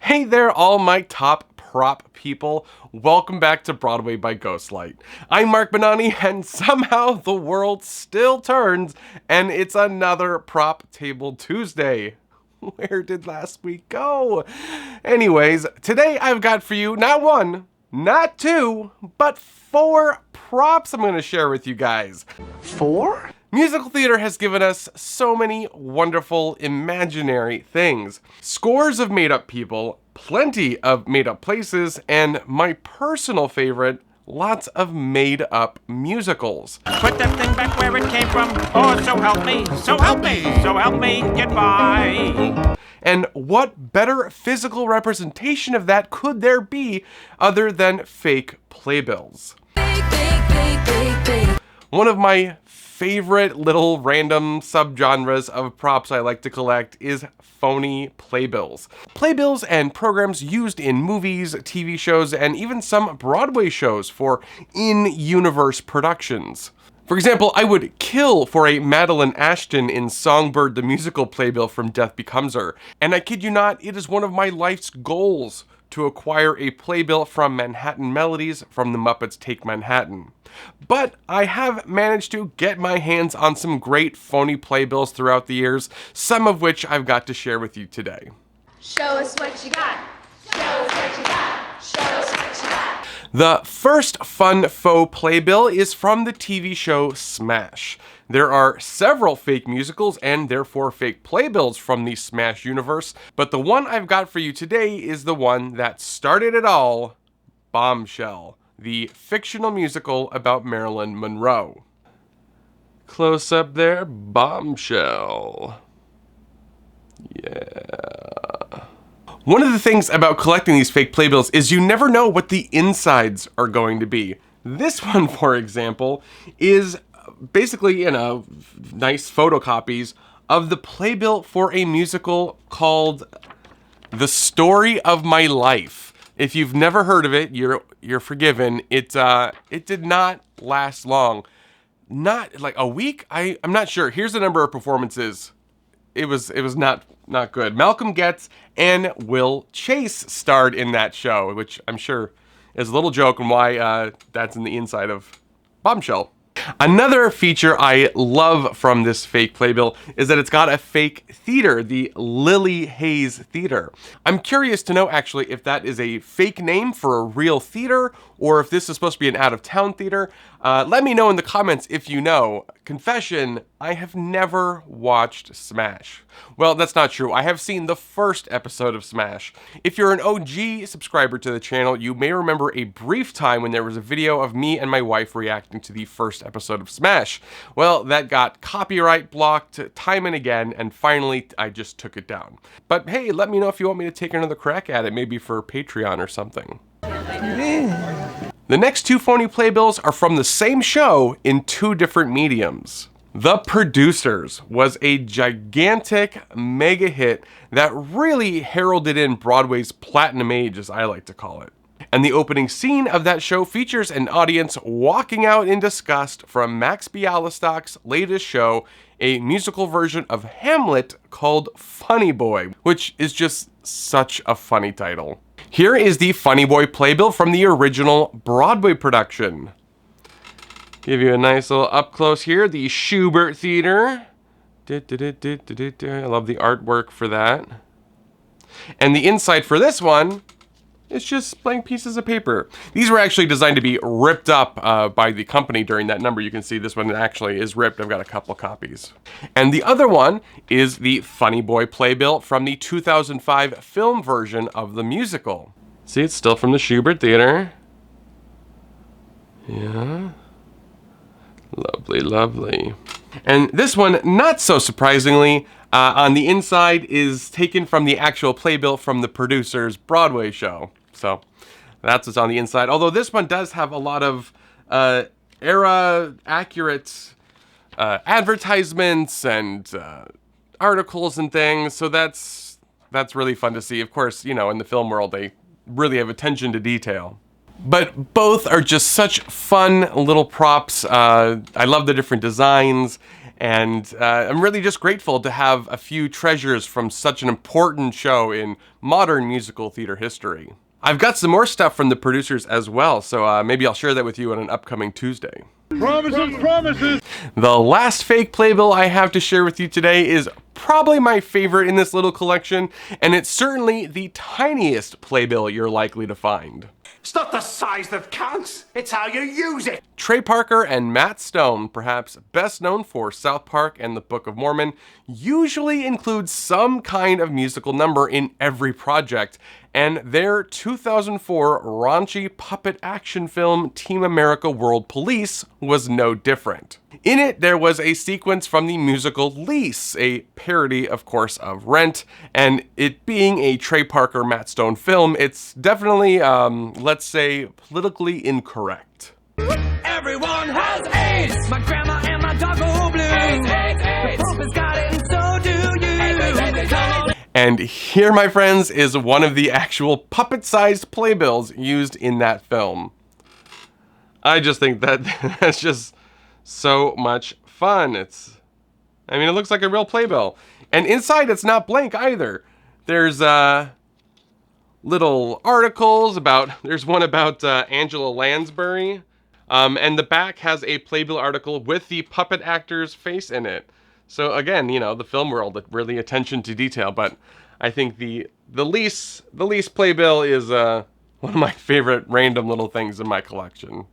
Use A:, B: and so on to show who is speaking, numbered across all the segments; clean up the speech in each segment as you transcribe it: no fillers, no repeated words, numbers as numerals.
A: Hey there, all my top prop people. Welcome back to Broadway by Ghostlight. I'm Mark Bonanni, and somehow the world still turns, and it's another Prop Table Tuesday. Where did last week go? Anyways, today I've got for you not one, not two, but 4 props I'm going to share with you guys.
B: 4?
A: Musical theater has given us so many wonderful imaginary things. Scores of made-up people, plenty of made-up places, and my personal favorite, lots of made-up musicals.
C: Put that thing back where it came from. Oh, so help me, so help me, so help me get by.
A: And what better physical representation of that could there be other than fake playbills? One of my favorite little random subgenres of props I like to collect is phony playbills. Playbills and programs used in movies, TV shows, and even some Broadway shows for in-universe productions. For example, I would kill for a Madeline Ashton in Songbird the Musical playbill from Death Becomes Her. And I kid you not, it is one of my life's goals to acquire a playbill from Manhattan Melodies from the Muppets Take Manhattan. But I have managed to get my hands on some great phony playbills throughout the years, some of which I've got to share with you today.
D: Show us what you got. Show us what you got. Show us what you got.
A: The first fun faux playbill is from the TV show Smash. There are several fake musicals and therefore fake playbills from the Smash universe, but the one I've got for you today is the one that started it all, Bombshell, the fictional musical about Marilyn Monroe. Close up there, Bombshell. Yeah. One of the things about collecting these fake playbills is you never know what the insides are going to be. This one, for example, is basically, nice photocopies of the playbill for a musical called The Story of My Life. If you've never heard of it, you're forgiven. It did not last long. Not like a week? I'm not sure. Here's the number of performances. It was not good. Malcolm Getz and Will Chase starred in that show, which I'm sure is a little joke and why that's in the inside of Bombshell. Another feature I love from this fake playbill is that it's got a fake theater, the Lily Hayes Theater. I'm curious to know actually if that is a fake name for a real theater or if this is supposed to be an out-of-town theater. Let me know in the comments if you know. Confession, I have never watched Smash. Well, that's not true. I have seen the first episode of Smash. If you're an OG subscriber to the channel, you may remember a brief time when there was a video of me and my wife reacting to the first episode of Smash. Well, that got copyright blocked time and again, and finally I just took it down. But hey, let me know if you want me to take another crack at it, maybe for Patreon or something. The next 2 phony playbills are from the same show in 2 different mediums. The Producers was a gigantic mega hit that really heralded in Broadway's platinum age, as I like to call it. And the opening scene of that show features an audience walking out in disgust from Max Bialystok's latest show, a musical version of Hamlet called Funny Boy, which is just such a funny title. Here is the Funny Boy playbill from the original Broadway production. Give you a nice little up close here, the Schubert Theater. I love the artwork for that. And the inside for this one is just blank pieces of paper. These were actually designed to be ripped up by the company during that number. You can see this one actually is ripped. I've got a couple copies. And the other one is the Funny Boy playbill from the 2005 film version of the musical. See, it's still from the Schubert Theater. Yeah. Lovely, lovely. And this one, not so surprisingly, on the inside is taken from the actual playbill from the Producers Broadway show. So that's what's on the inside. Although this one does have a lot of era-accurate advertisements and articles and things. So that's really fun to see. Of course, in the film world, they really have attention to detail. But both are just such fun little props. I love the different designs, And I'm really just grateful to have a few treasures from such an important show in modern musical theater history. I've got some more stuff from the producers as well, so maybe I'll share that with you on an upcoming Tuesday.
B: Promises, promises!
A: The last fake playbill I have to share with you today is probably my favorite in this little collection, and it's certainly the tiniest playbill you're likely to find.
C: It's not the size that counts, it's how you use it.
A: Trey Parker and Matt Stone, perhaps best known for South Park and the Book of Mormon, usually include some kind of musical number in every project, and their 2004 raunchy puppet action film Team America World Police was no different. In it, there was a sequence from the musical Lease, a parody, of course, of Rent, and it being a Trey Parker, Matt Stone film, it's definitely, let's say, politically incorrect.
E: Everyone has AIDS. My grandma and my dog go blue. The Pope has got it, and so do you. Come on.
A: And here, my friends, is one of the actual puppet-sized playbills used in that film. I just think that that's just so much fun. It looks like a real playbill. And inside, it's not blank either. There's little articles there's one about Angela Lansbury. And the back has a playbill article with the puppet actor's face in it. So again, the film world, really attention to detail, but I think the lease playbill is one of my favorite random little things in my collection.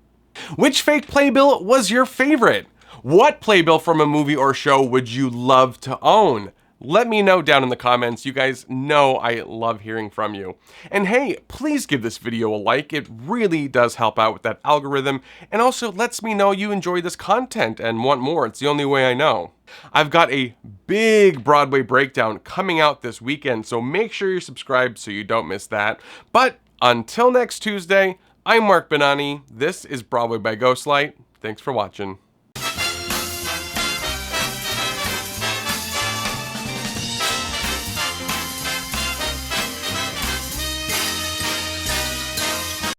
A: Which fake playbill was your favorite? What playbill from a movie or show would you love to own? Let me know down in the comments. You guys know I love hearing from you. And hey, please give this video a like. It really does help out with that algorithm, and also lets me know you enjoy this content and want more. It's the only way I know. I've got a big Broadway breakdown coming out this weekend, so make sure you're subscribed so you don't miss that. But until next Tuesday, I'm Mark Benani. This is Broadway by Ghostlight. Thanks for watching.